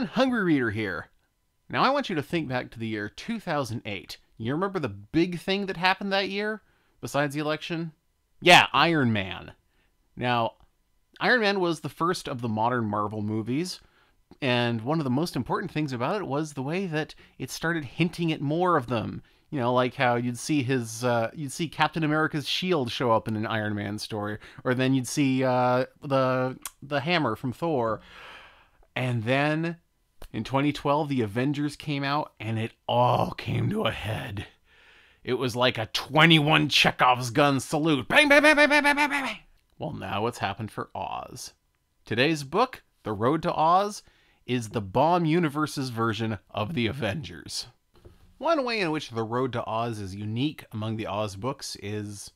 Hungry Reader here. Now I want you to think back to the year 2008. You remember the big thing that happened that year, besides the election? Yeah, Iron Man. Now, Iron Man was the first of the modern Marvel movies, and one of the most important things about it was the way that it started hinting at more of them. You know, like how you'd see Captain America's shield show up in an Iron Man story, or then you'd see the hammer from Thor. And then in 2012, the Avengers came out, and it all came to a head. It was like a 21 Chekhov's gun salute. Bang, bang, bang, bang, bang, bang, bang, bang. Well, now what's happened for Oz? Today's book, The Road to Oz, is the Baum universe's version of the Avengers. One way in which The Road to Oz is unique among the Oz books is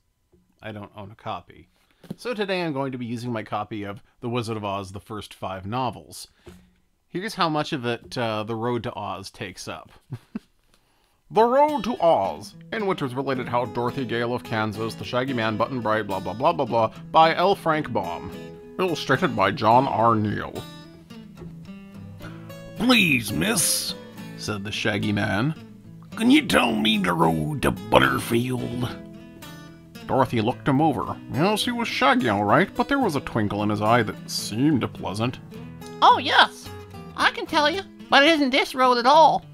I don't own a copy. So today I'm going to be using my copy of The Wizard of Oz, the first 5 novels. Here's how much of it The Road to Oz takes up. The Road to Oz, in which was related how Dorothy Gale of Kansas, the Shaggy Man, Button Bright, blah blah blah blah blah, by L. Frank Baum. Illustrated by John R. Neal. Please, miss, said the Shaggy Man. Can you tell me the road to Butterfield? Dorothy looked him over. Yes, he was Shaggy all right, but there was a twinkle in his eye that seemed pleasant. Oh, yes. I can tell you, but it isn't this road at all.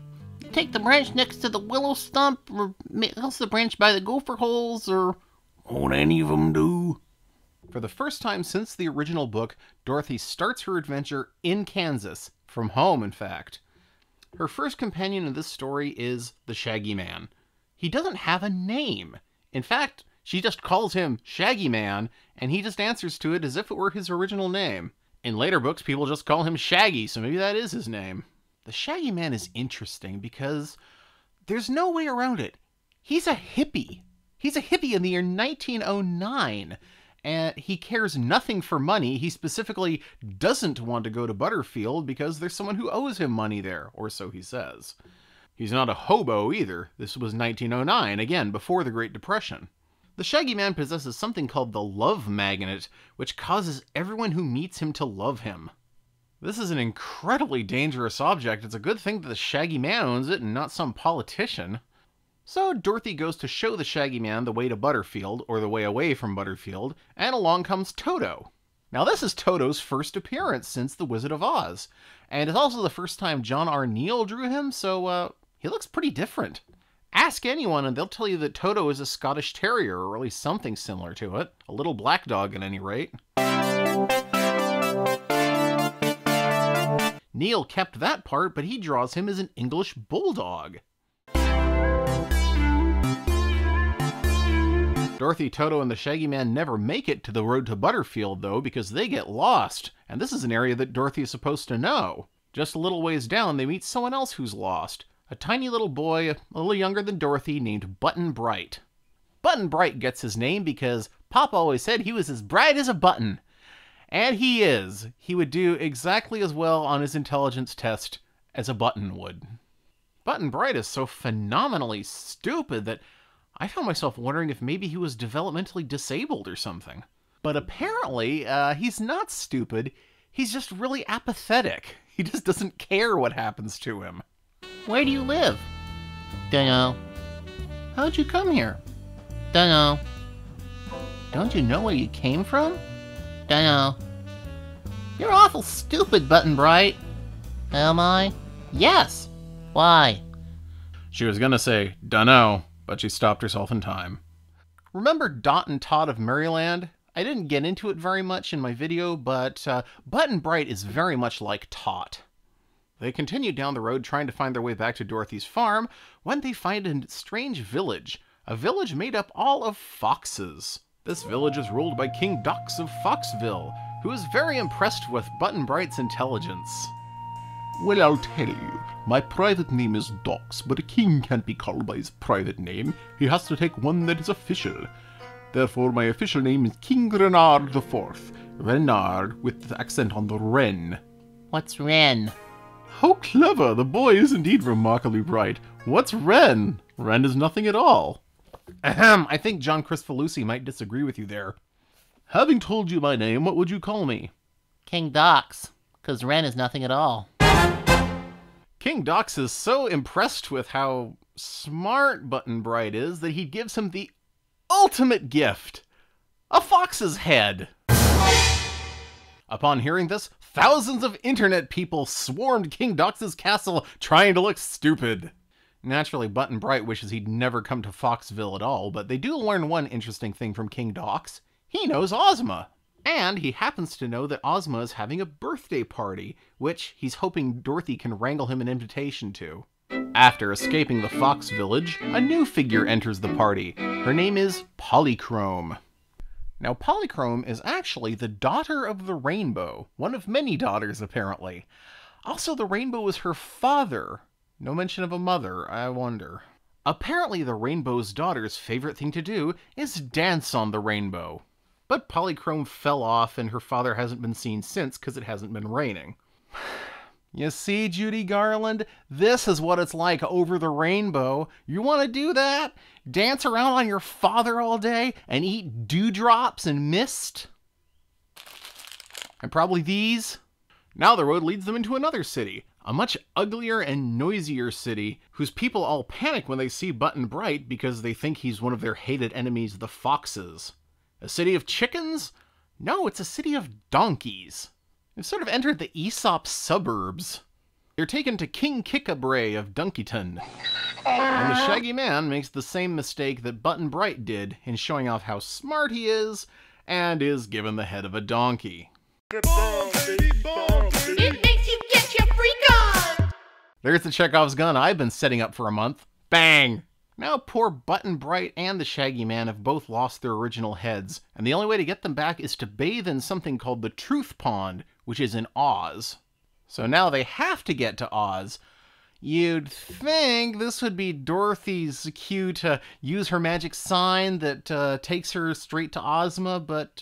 You take the branch next to the willow stump, or else the branch by the gopher holes, or... Won't any of them do? For the first time since the original book, Dorothy starts her adventure in Kansas. From home, in fact. Her first companion in this story is the Shaggy Man. He doesn't have a name. In fact, she just calls him Shaggy Man, and he just answers to it as if it were his original name. In later books, people just call him Shaggy, so maybe that is his name. The Shaggy Man is interesting because there's no way around it. He's a hippie. He's a hippie in the year 1909, and he cares nothing for money. He specifically doesn't want to go to Butterfield because there's someone who owes him money there, or so he says. He's not a hobo either. This was 1909, again, before the Great Depression. The Shaggy Man possesses something called the Love Magnet, which causes everyone who meets him to love him. This is an incredibly dangerous object. It's a good thing that the Shaggy Man owns it and not some politician. So Dorothy goes to show the Shaggy Man the way to Butterfield, or the way away from Butterfield, and along comes Toto. Now this is Toto's first appearance since The Wizard of Oz, and it's also the first time John R. Neal drew him, so he looks pretty different. Ask anyone and they'll tell you that Toto is a Scottish Terrier, or at least something similar to it. A little black dog at any rate. Neal kept that part, but he draws him as an English bulldog. Dorothy, Toto, and the Shaggy Man never make it to the road to Butterfield, though, because they get lost, and this is an area that Dorothy is supposed to know. Just a little ways down, they meet someone else who's lost. A tiny little boy, a little younger than Dorothy, named Button Bright. Button Bright gets his name because Pop always said he was as bright as a button. And he is. He would do exactly as well on his intelligence test as a button would. Button Bright is so phenomenally stupid that I found myself wondering if maybe he was developmentally disabled or something. But apparently, he's not stupid. He's just really apathetic. He just doesn't care what happens to him. Where do you live? Dunno. How'd you come here? Dunno. Don't you know where you came from? Dunno. You're awful stupid, Button Bright. Am I? Yes. Why? She was gonna say, dunno, but she stopped herself in time. Remember Dot and Tot of Maryland? I didn't get into it very much in my video, but Button Bright is very much like Tot. They continue down the road trying to find their way back to Dorothy's farm when they find a strange village. A village made up all of foxes. This village is ruled by King Dox of Foxville, who is very impressed with Button Bright's intelligence. Well, I'll tell you. My private name is Dox, but a king can't be called by his private name. He has to take one that is official. Therefore, my official name is King Renard IV. Renard, with the accent on the Ren. What's Ren? How clever! The boy is indeed remarkably bright. What's Ren? Ren is nothing at all. Ahem, I think John Cristofalusi might disagree with you there. Having told you my name, what would you call me? King Dox, 'cause Ren is nothing at all. King Dox is so impressed with how smart Button Bright is that he gives him the ultimate gift, a fox's head. Upon hearing this, thousands of internet people swarmed King Dox's castle trying to look stupid. Naturally, Button Bright wishes he'd never come to Foxville at all, but they do learn one interesting thing from King Dox. He knows Ozma. And he happens to know that Ozma is having a birthday party, which he's hoping Dorothy can wrangle him an invitation to. After escaping the Fox Village, a new figure enters the party. Her name is Polychrome. Now, Polychrome is actually the daughter of the Rainbow, one of many daughters, apparently. Also, the Rainbow was her father. No mention of a mother, I wonder. Apparently, the Rainbow's daughter's favorite thing to do is dance on the rainbow. But Polychrome fell off, and her father hasn't been seen since because it hasn't been raining. You see, Judy Garland? This is what it's like over the rainbow. You want to do that? Dance around on your father all day and eat dewdrops and mist? And probably these? Now the road leads them into another city, a much uglier and noisier city, whose people all panic when they see Button Bright because they think he's one of their hated enemies, the Foxes. A city of chickens? No, it's a city of donkeys. They've sort of entered the Aesop suburbs. They're taken to King Kickabrae of Dunkyton. And the Shaggy Man makes the same mistake that Button Bright did in showing off how smart he is, and is given the head of a donkey. It makes you get your freak on! There's the Chekhov's gun I've been setting up for a month. Bang! Now poor Button Bright and the Shaggy Man have both lost their original heads, and the only way to get them back is to bathe in something called the Truth Pond, which is in Oz. So now they have to get to Oz. You'd think this would be Dorothy's cue to use her magic sign that takes her straight to Ozma, but...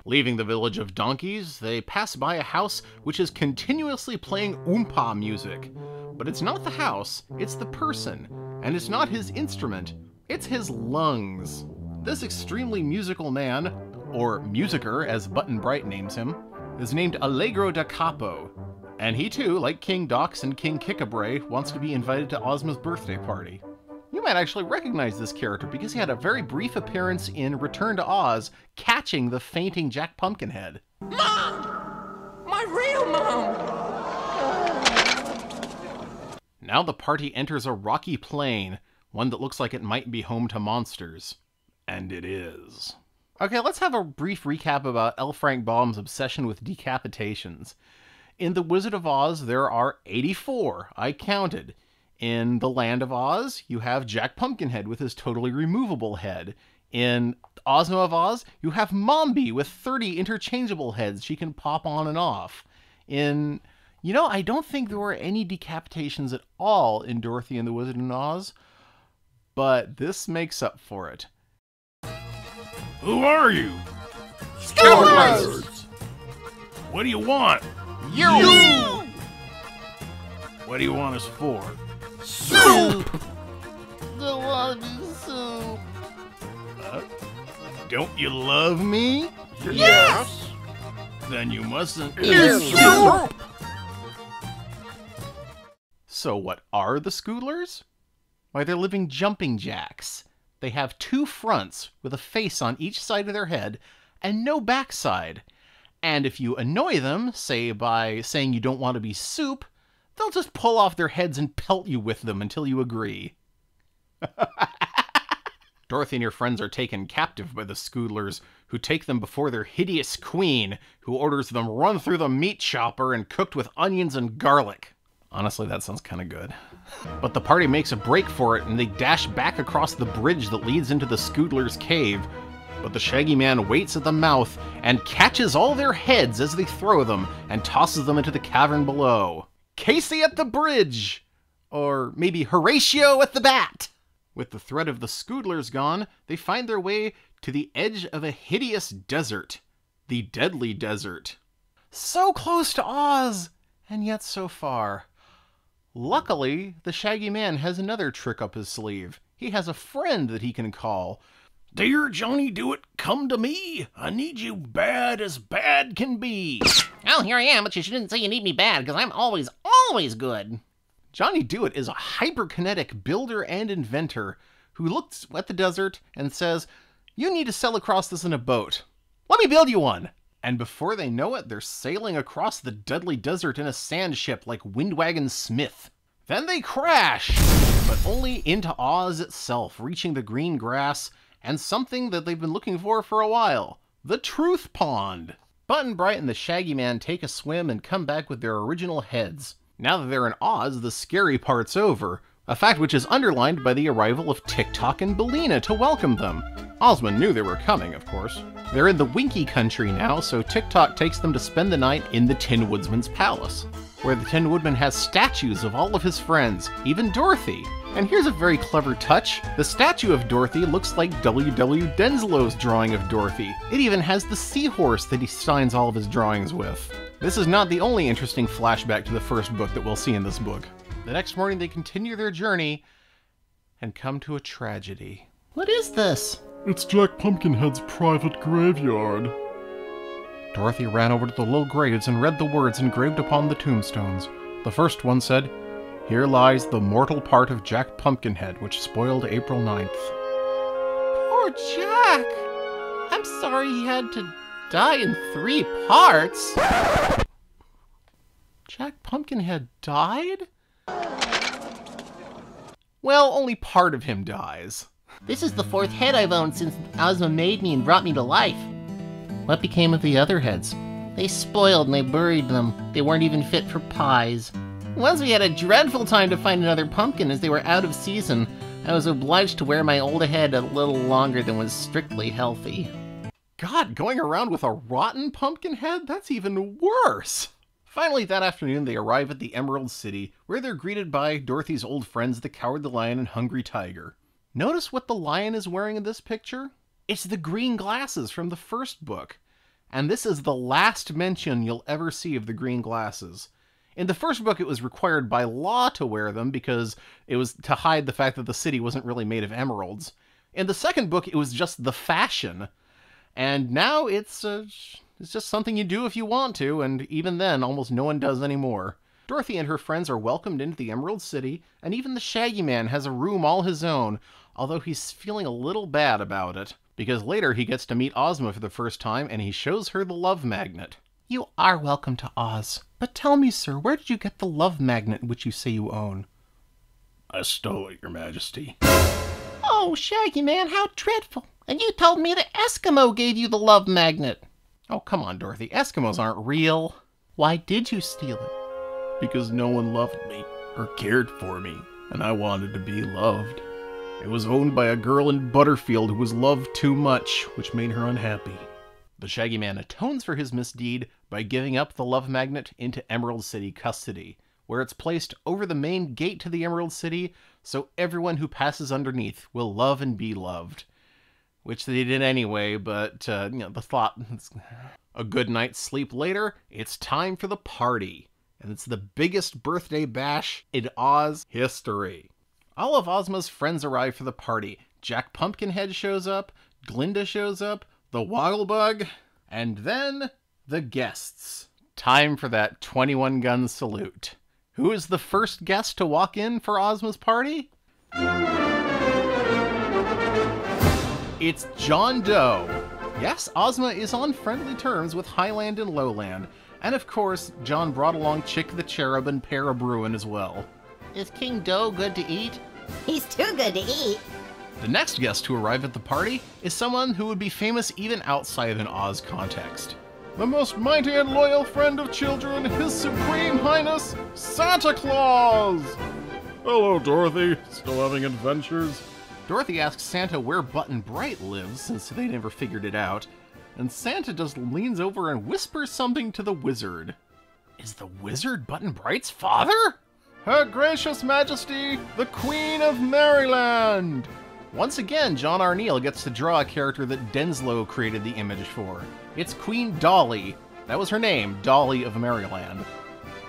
Leaving the village of donkeys, they pass by a house which is continuously playing Oompa music. But it's not the house, it's the person. And it's not his instrument, it's his lungs. This extremely musical man, or musicer as Button Bright names him, is named Allegro da Capo. And he too, like King Dox and King Kickabrae, wants to be invited to Ozma's birthday party. You might actually recognize this character because he had a very brief appearance in Return to Oz, catching the fainting Jack Pumpkinhead. Mom! My real mom! Now the party enters a rocky plain, one that looks like it might be home to monsters. And it is. Okay, let's have a brief recap about L. Frank Baum's obsession with decapitations. In The Wizard of Oz, there are 84, I counted. In The Land of Oz, you have Jack Pumpkinhead with his totally removable head. In Ozma of Oz, you have Mombi with 30 interchangeable heads she can pop on and off. I don't think there were any decapitations at all in Dorothy and the Wizard of Oz, but this makes up for it. Who are you? Schoolers! What do you want? You! What do you want us for? Soup! Don't want to be soup. Don't you love me? Yes! Then you mustn't. Soup! So what are the Scoodlers? Why, they're living jumping jacks. They have two fronts with a face on each side of their head and no backside. And if you annoy them, say by saying you don't want to be soup, they'll just pull off their heads and pelt you with them until you agree. Dorothy and your friends are taken captive by the Scoodlers, who take them before their hideous queen, who orders them run through the meat chopper and cooked with onions and garlic. Honestly, that sounds kind of good. But the party makes a break for it, and they dash back across the bridge that leads into the Scoodlers' cave. But the Shaggy Man waits at the mouth and catches all their heads as they throw them and tosses them into the cavern below. Casey at the bridge! Or maybe Horatio at the bat! With the threat of the Scoodlers gone, they find their way to the edge of a hideous desert. The Deadly Desert. So close to Oz, and yet so far. Luckily, the Shaggy Man has another trick up his sleeve. He has a friend that he can call. Dear Johnny Do It, come to me. I need you bad as bad can be. Well, here I am, but you shouldn't say you need me bad, because I'm always always good. Johnny Dewitt is a hyperkinetic builder and inventor who looks at the desert and says, "You need to sail across this in a boat. Let me build you one." And before they know it, they're sailing across the deadly desert in a sand ship like Windwagon Smith. Then they crash, but only into Oz itself, reaching the green grass and something that they've been looking for a while, the Truth Pond. Button Bright and the Shaggy Man take a swim and come back with their original heads. Now that they're in Oz, the scary part's over, a fact which is underlined by the arrival of Tick-Tock and Billina to welcome them. Ozma knew they were coming, of course. They're in the Winky Country now, so Tick-Tock takes them to spend the night in the Tin Woodman's palace, where the Tin Woodman has statues of all of his friends, even Dorothy. And here's a very clever touch. The statue of Dorothy looks like W.W. Denslow's drawing of Dorothy. It even has the seahorse that he signs all of his drawings with. This is not the only interesting flashback to the first book that we'll see in this book. The next morning they continue their journey and come to a tragedy. What is this? It's Jack Pumpkinhead's private graveyard. Dorothy ran over to the little graves and read the words engraved upon the tombstones. The first one said, "Here lies the mortal part of Jack Pumpkinhead, which spoiled April 9th. Poor Jack! I'm sorry he had to die in 3 parts. Jack Pumpkinhead died? Well, only part of him dies. This is the 4th head I've owned since Ozma made me and brought me to life. What became of the other heads? They spoiled and I buried them. They weren't even fit for pies. Once we had a dreadful time to find another pumpkin as they were out of season. I was obliged to wear my old head a little longer than was strictly healthy." God, going around with a rotten pumpkin head? That's even worse! Finally, that afternoon, they arrive at the Emerald City, where they're greeted by Dorothy's old friends, the Cowardly Lion and Hungry Tiger. Notice what the lion is wearing in this picture? It's the green glasses from the first book. And this is the last mention you'll ever see of the green glasses. In the first book, it was required by law to wear them because it was to hide the fact that the city wasn't really made of emeralds. In the second book, it was just the fashion. And now it's just something you do if you want to, and even then, almost no one does anymore. Dorothy and her friends are welcomed into the Emerald City, and even the Shaggy Man has a room all his own, although he's feeling a little bad about it, because later he gets to meet Ozma for the first time, and he shows her the love magnet. "You are welcome to Oz, but tell me, sir, where did you get the love magnet which you say you own?" I stole it, Your Majesty. Oh, Shaggy Man, how dreadful. And you told me the Eskimo gave you the love magnet. Oh, come on, Dorothy. Eskimos aren't real. Why did you steal it? Because no one loved me or cared for me, and I wanted to be loved. It was owned by a girl in Butterfield who was loved too much, which made her unhappy. The Shaggy Man atones for his misdeed by giving up the love magnet into Emerald City custody, where it's placed over the main gate to the Emerald City, so everyone who passes underneath will love and be loved. Which they did anyway, but, the thought... A good night's sleep later, it's time for the party. And it's the biggest birthday bash in Oz history. All of Ozma's friends arrive for the party. Jack Pumpkinhead shows up, Glinda shows up, the Wogglebug, and then the guests. Time for that 21-gun salute. Who is the first guest to walk in for Ozma's party? It's John Doe. Yes, Ozma is on friendly terms with Highland and Lowland. And of course, John brought along Chick the Cherub and Para Bruin as well. Is King Doe good to eat? He's too good to eat. The next guest to arrive at the party is someone who would be famous even outside of an Oz context. The most mighty and loyal friend of children, His Supreme Highness, Santa Claus! Hello, Dorothy. Still having adventures? Dorothy asks Santa where Button Bright lives, since they never figured it out, and Santa just leans over and whispers something to the wizard. Is the wizard Button Bright's father? Her Gracious Majesty, the Queen of Maryland! Once again, John Arneal gets to draw a character that Denslow created the image for. It's Queen Dolly. That was her name, Dolly of Maryland.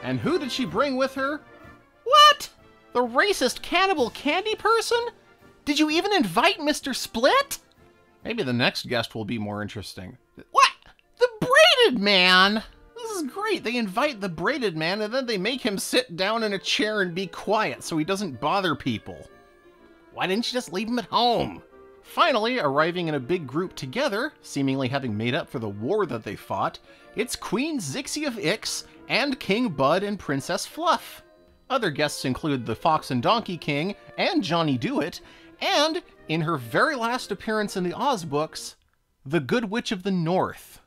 And who did she bring with her? What? The racist cannibal candy person? Did you even invite Mr. Split? Maybe the next guest will be more interesting. What? The braided man? This is great. They invite the braided man and then they make him sit down in a chair and be quiet so he doesn't bother people. Why didn't you just leave him at home? Finally, arriving in a big group together, seemingly having made up for the war that they fought, it's Queen Zixie of Ix and King Bud and Princess Fluff. Other guests include the Fox and Donkey King and Johnny Dooit, and, in her very last appearance in the Oz books, the Good Witch of the North.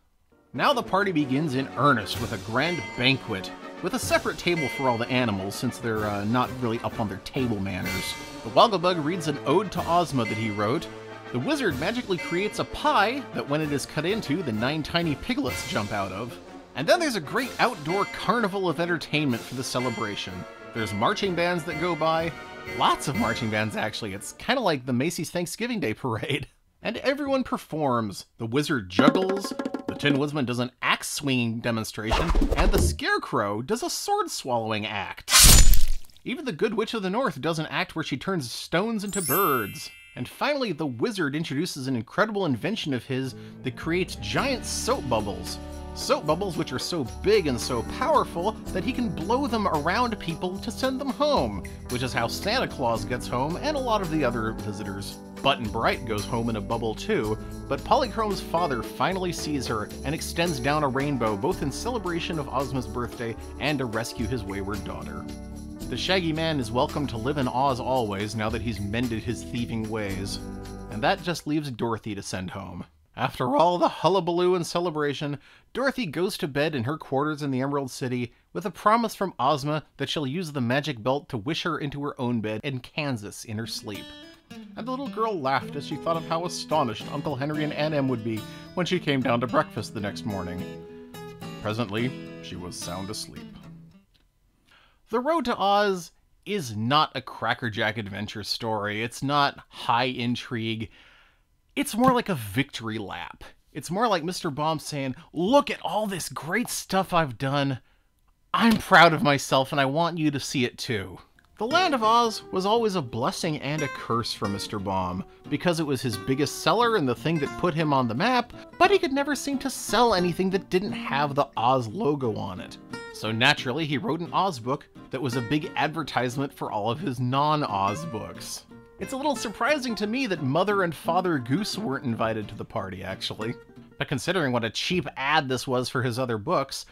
Now the party begins in earnest with a grand banquet, with a separate table for all the animals since they're not really up on their table manners. The Wogglebug reads an ode to Ozma that he wrote. The wizard magically creates a pie that when it is cut into, the 9 tiny piglets jump out of. And then there's a great outdoor carnival of entertainment for the celebration. There's marching bands that go by. Lots of marching bands, actually. It's kind of like the Macy's Thanksgiving Day Parade. And everyone performs. The wizard juggles, the Tin Woodsman does an axe-swinging demonstration, and the Scarecrow does a sword-swallowing act. Even the Good Witch of the North does an act where she turns stones into birds. And finally, the wizard introduces an incredible invention of his that creates giant soap bubbles. Soap bubbles which are so big and so powerful that he can blow them around people to send them home, which is how Santa Claus gets home and a lot of the other visitors. Button Bright goes home in a bubble too, but Polychrome's father finally sees her and extends down a rainbow both in celebration of Ozma's birthday and to rescue his wayward daughter. The Shaggy Man is welcome to live in Oz always now that he's mended his thieving ways. And that just leaves Dorothy to send home. After all the hullabaloo and celebration, Dorothy goes to bed in her quarters in the Emerald City with a promise from Ozma that she'll use the magic belt to wish her into her own bed in Kansas in her sleep. And the little girl laughed as she thought of how astonished Uncle Henry and Aunt Em would be when she came down to breakfast the next morning. Presently, she was sound asleep. The Road to Oz is not a crackerjack adventure story. It's not high intrigue. It's more like a victory lap. It's more like Mr. Baum saying, look at all this great stuff I've done. I'm proud of myself and I want you to see it too. The Land of Oz was always a blessing and a curse for Mr. Baum, because it was his biggest seller and the thing that put him on the map, but he could never seem to sell anything that didn't have the Oz logo on it. So naturally, he wrote an Oz book that was a big advertisement for all of his non-Oz books. It's a little surprising to me that Mother and Father Goose weren't invited to the party, actually. But considering what a cheap ad this was for his other books,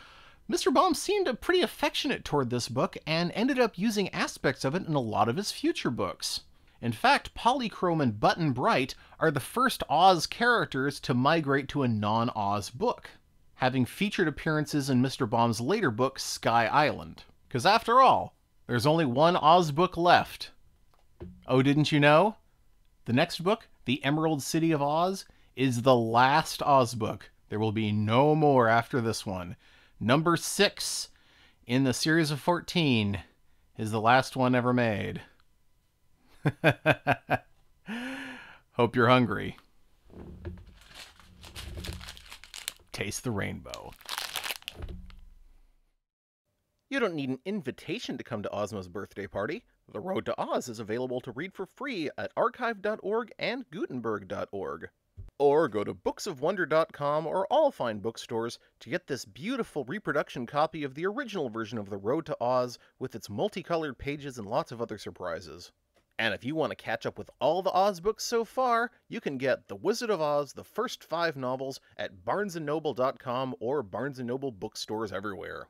Mr. Baum seemed pretty affectionate toward this book and ended up using aspects of it in a lot of his future books. In fact, Polychrome and Button Bright are the first Oz characters to migrate to a non-Oz book, having featured appearances in Mr. Baum's later book, Sky Island. Because after all, there's only one Oz book left. Oh, didn't you know? The next book, The Emerald City of Oz, is the last Oz book. There will be no more after this one. Number 6 in the series of 14 is the last one ever made. Hope you're hungry. Taste the rainbow. You don't need an invitation to come to Ozma's birthday party. The Road to Oz is available to read for free at archive.org and gutenberg.org. Or go to booksofwonder.com or all fine bookstores to get this beautiful reproduction copy of the original version of The Road to Oz with its multicolored pages and lots of other surprises. And if you want to catch up with all the Oz books so far, you can get The Wizard of Oz, the first 5 novels, at barnesandnoble.com or Barnes & Noble bookstores everywhere.